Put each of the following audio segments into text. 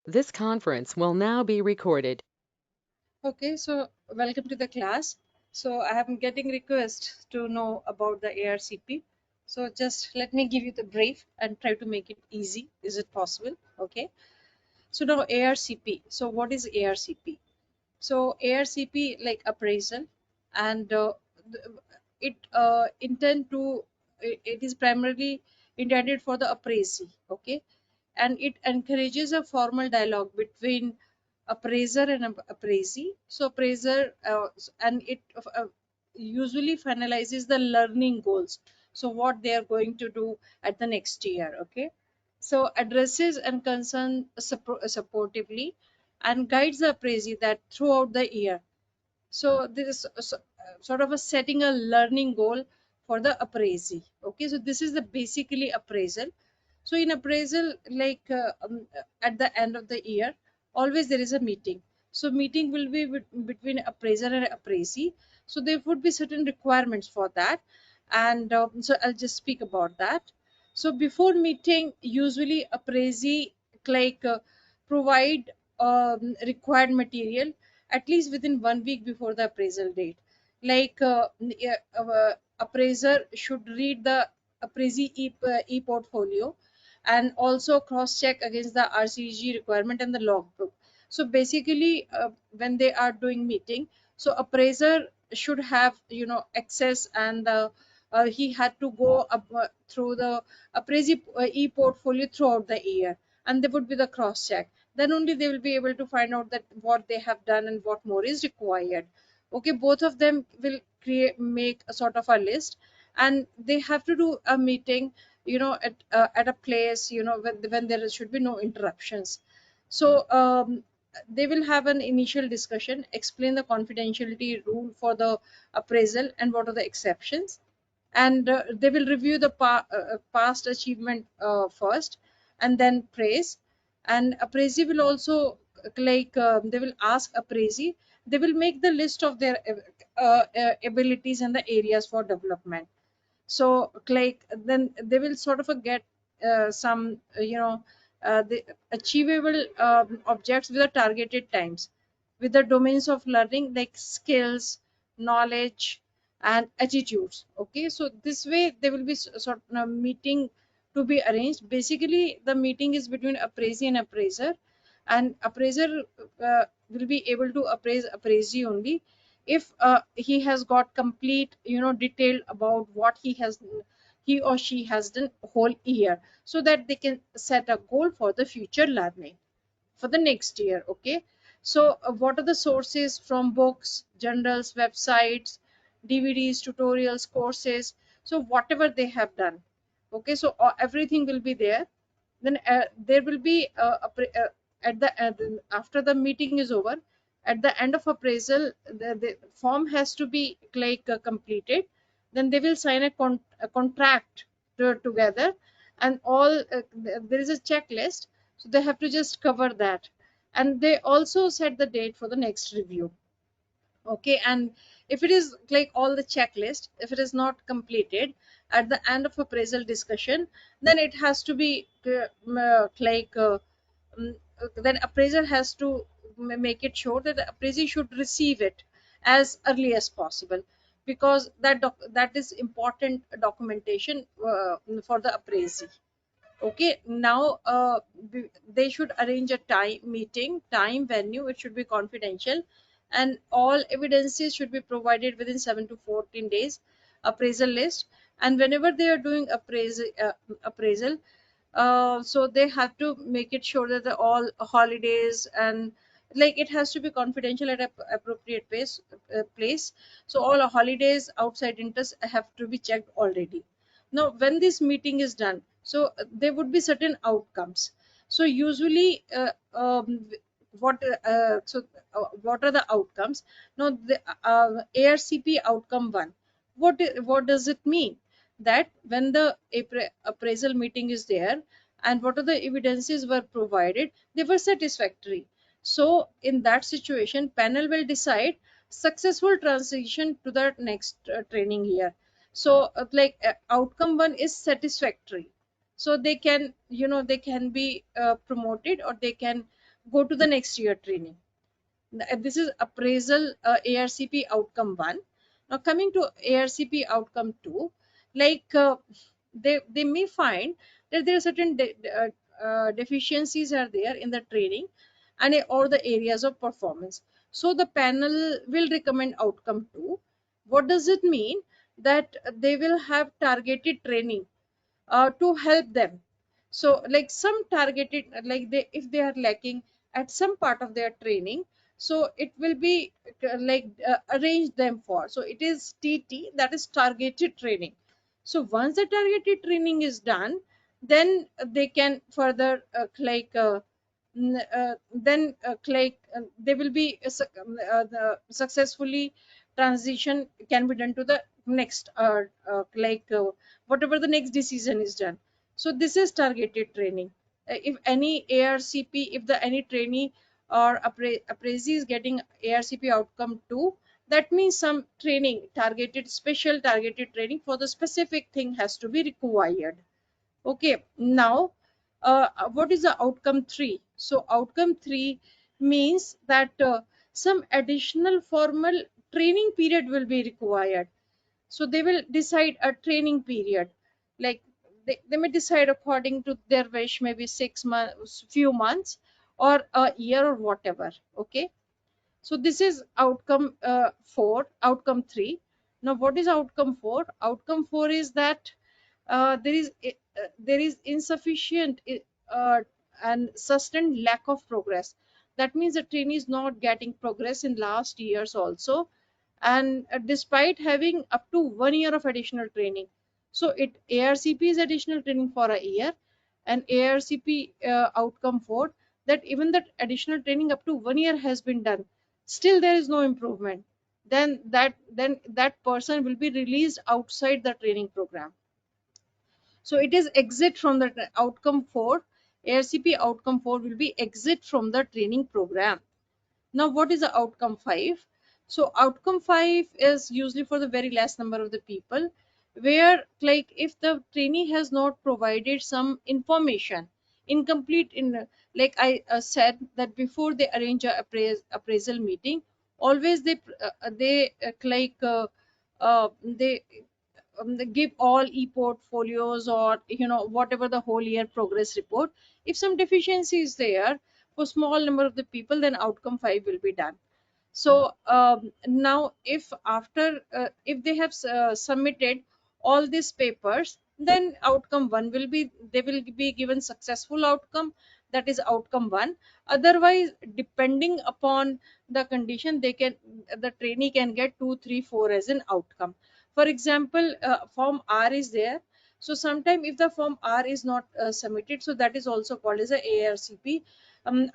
This conference will now be recorded. Okay, so welcome to the class. So I am getting requests to know about the ARCP. So just let me give you the brief and try to make it easy. Is it possible? Okay. So now ARCP. So what is ARCP? So ARCP like appraisal, and it intend to it is primarily intended for the appraisee. Okay, and it encourages a formal dialogue between appraiser and appraisee. So appraiser and it usually finalizes the learning goals, so what they are going to do at the next year. Okay, so addresses and concern supportively and guides the appraisee that throughout the year. So this is sort of a setting a learning goal for the appraisee. Okay, so this is the basically appraisal. So in appraisal, like at the end of the year, always there is a meeting. So meeting will be between appraiser and appraisee. So there would be certain requirements for that, and so I'll just speak about that. So before meeting, usually appraisee like provide required material at least within 1 week before the appraisal date. Like yeah, appraiser should read the appraisee e-portfolio and also cross check against the RCG requirement and the logbook. So basically, when they are doing meeting, so appraiser should have access, and he had to go up, through the appraisee e-portfolio throughout the year, and there would be the cross check. Then only they will be able to find out that what they have done and what more is required. Okay, both of them will make a sort of a list, and they have to do a meeting at a place when there should be no interruptions. So they will have an initial discussion, explain the confidentiality rule for the appraisal and what are the exceptions, and they will review the past achievement first, and then praise. And appraisee will also they will ask appraisee, they will make the list of their abilities and the areas for development. So like then they will sort of get some the achievable objects with the targeted times, with the domains of learning like skills, knowledge, and attitudes. Okay, so this way there will be sort of a meeting to be arranged. Basically the meeting is between appraisee and appraiser, and appraiser will be able to appraise appraisee only if he has got complete detail about what he or she has done whole year, so that they can set a goal for the future learning for the next year. Okay, so what are the sources from books, journals, websites, DVDs, tutorials, courses? So whatever they have done. Okay, so everything will be there. Then there will be at the after the meeting is over, at the end of appraisal, the form has to be completed. Then they will sign a contract together, and all there is a checklist, so they have to just cover that, and they also set the date for the next review. Okay, and if it is like all the checklist, if it is not completed at the end of appraisal discussion, then it has to be mm, then appraiser has to make it sure that the appraisee should receive it as early as possible, because that is important documentation for the appraisee. Okay, now they should arrange a time, venue. It should be confidential, and all evidences should be provided within 7 to 14 days. Appraisal list, and whenever they are doing appraisal, so they have to make it sure that all holidays and like it has to be confidential at a appropriate place. So all holidays, outside interests have to be checked already. Now when this meeting is done, so there would be certain outcomes. So usually what are the outcomes? Now the ARCP outcome one, what does it mean? That when the appraisal meeting is there, and what are the evidences were provided, they were satisfactory. So in that situation, panel will decide successful transition to the next training year. So outcome one is satisfactory. so they can, they can be promoted, or they can go to the next year training. This is appraisal, ARCP outcome 1. Now coming to ARCP outcome 2, like they may find that there are certain deficiencies are there in the training and or the areas of performance. So the panel will recommend outcome 2. What does it mean? That they will have targeted training to help them. So like some targeted, like they, if they are lacking at some part of their training, so it will be arrange them for, so it is TT, that is targeted training. So once the targeted training is done, then they can further they will be successfully transition can be done to the next whatever the next decision is done. So this is targeted training. If any ARCP, if the any trainee or appraisee is getting ARCP outcome 2, that means some training, targeted, special targeted training for the specific thing has to be required. Okay, now what is the outcome 3? So outcome 3 means that some additional formal training period will be required. So they will decide a training period, like they may decide according to their wish, maybe 6 months, few months, or a year, or whatever. Okay, so this is outcome 4, outcome 3. Now what is outcome 4? Outcome 4 is that there is insufficient and sustained lack of progress. That means the trainee is not getting progress in last years also, and despite having up to 1 year of additional training. So it ARCP is additional training for a year, and ARCP outcome 4, that even that additional training up to 1 year has been done, still there is no improvement, then that person will be released outside the training program. So it is exit from the outcome 4. ARCP outcome 4 will be exit from the training program. Now what is the outcome 5? So outcome 5 is usually for the very last number of the people, where like if the trainee has not provided some information, incomplete in, like I said that before they arrange a appraisal meeting, always they they they give all e-portfolios, or whatever the whole year progress report. If some deficiency is there for small number of the people, then outcome 5 will be done. So now if after if they have submitted all these papers, then outcome 1 will be, they will be given successful outcome, that is outcome 1. Otherwise, depending upon the condition, they can, the trainee can get 2, 3, 4 as an outcome. For example, form R is there. So sometime if the form R is not submitted, so that is also called as a ARCP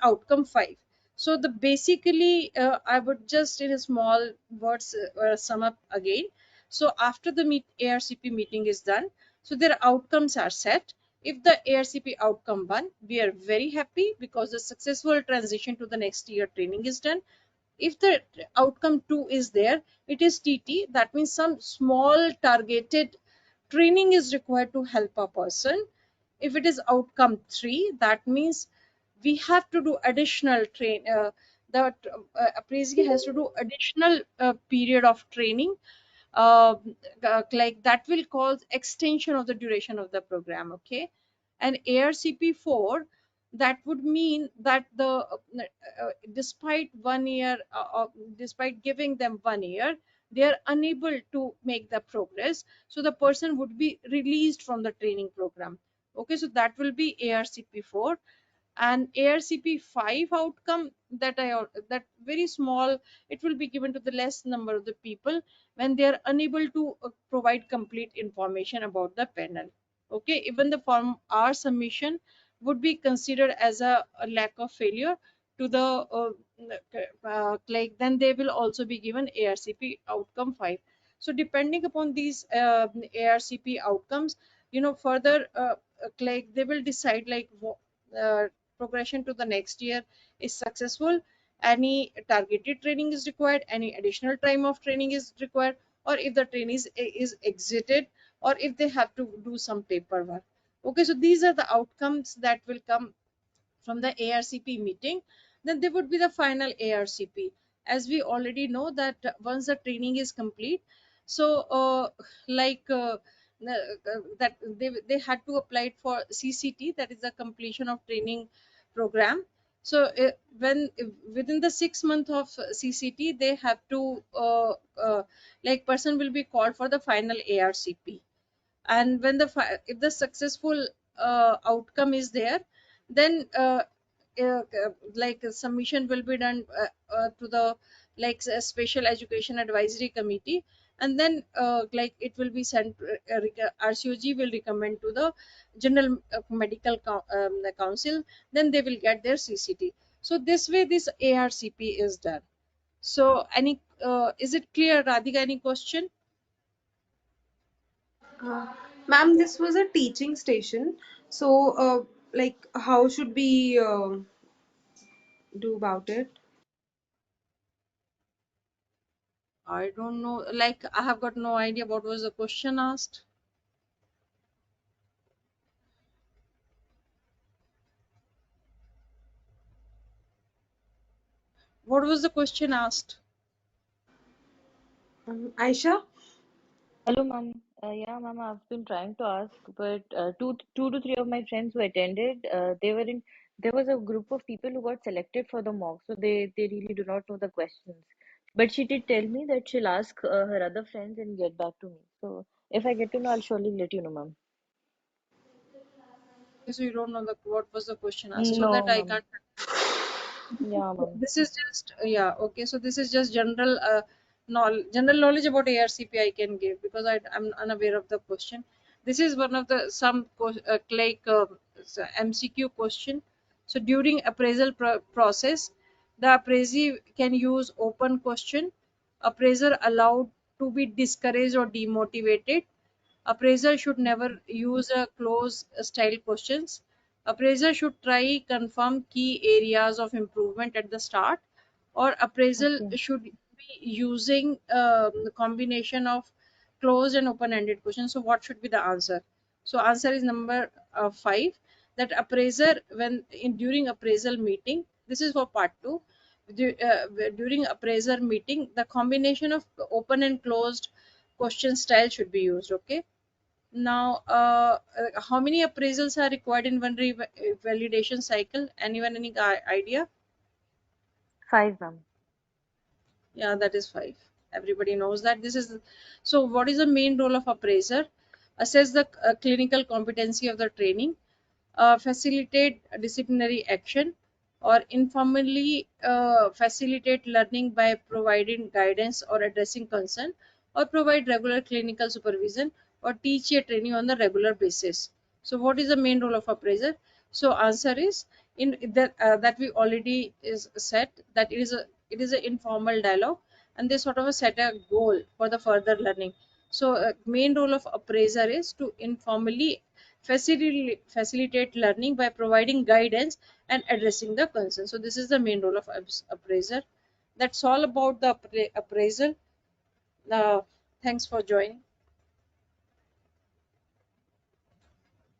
outcome 5. So the basically I would just in a small words sum up again. So after the ARCP meeting is done, so their outcomes are set. If the ARCP outcome 1, we are very happy because the successful transition to the next year training is done. If the outcome 2 is there, it is TT, that means some small targeted training is required to help a person. If it is outcome 3, that means we have to do additional train the appraisee has to do additional period of training, uh, like that will cause extension of the duration of the program. Okay, and ARCP 4, that would mean that the despite 1 year despite giving them 1 year, they are unable to make the progress, so the person would be released from the training program. Okay, so that will be ARCP 4. And ARCP 5 outcome, that very small, it will be given to the less number of the people when they are unable to provide complete information about the panel. Okay, even the form R submission would be considered as a lack of failure to the like then they will also be given ARCP outcome 5. So depending upon these ARCP outcomes, further like they will decide like progression to the next year is successful, any targeted training is required, any additional time of training is required, or if the training is exited, or if they have to do some paperwork. Okay, so these are the outcomes that will come from the ARCP meeting. Then there would be the final ARCP. As we already know that once the training is complete, so like that they had to apply it for CCT, that is the completion of training program. So when within the 6 month of CCT, they have to like person will be called for the final ARCP. And when if the successful outcome is there, then like a submission will be done to the like a special education advisory committee, and then like it will be sent, RCOG will recommend to the general medical the council, then they will get their CCT. So this way this ARCP is done. So any is it clear, Radhika? Any question? Uh, Ma'am, this was a teaching station. So, like, how should we do about it? I don't know. Like, I have got no idea what was the question asked. What was the question asked? Aisha? Hello, ma'am. Yeah, ma'am, I've been trying to ask, but two to three of my friends who attended, there was a group of people who got selected for the mock, so they really do not know the questions. But she did tell me that she'll ask her other friends and get back to me. So if I get to know, I'll surely let you know, ma'am. So you don't know what was the question asked, so that No, I ma'am. can't. Yeah, ma'am. This is just yeah, okay. So this is just general knowledge about ARCP I can give, because I'm unaware of the question. This is one of the some like MCQ question. So during appraisal process, the appraisee can use open question. Appraiser allowed to be discouraged or demotivated. Appraiser should never use a close style questions. Appraiser should try confirm key areas of improvement at the start, or appraisal Okay. should be using the combination of closed and open-ended questions. So what should be the answer? So answer is number 5. That appraiser when in during appraisal meeting, this is for part 2. During appraiser meeting, the combination of open and closed question style should be used. Okay, now, how many appraisals are required in one validation cycle? Anyone, any idea? Five, ma'am. Yeah, that is 5. Everybody knows that. So. What is the main role of appraiser? Assess the clinical competency of the training, facilitate disciplinary action, or informally facilitate learning by providing guidance or addressing concern, or provide regular clinical supervision, or teach a training on the regular basis. So what is the main role of appraiser? So answer is in that we already is set, that it is a informal dialogue, and they sort of set a goal for the further learning. So main role of appraiser is to informally facilitate learning by providing guidance and addressing the concern. So this is the main role of appraiser. That's all about the appraisal. uh, Thanks for joining.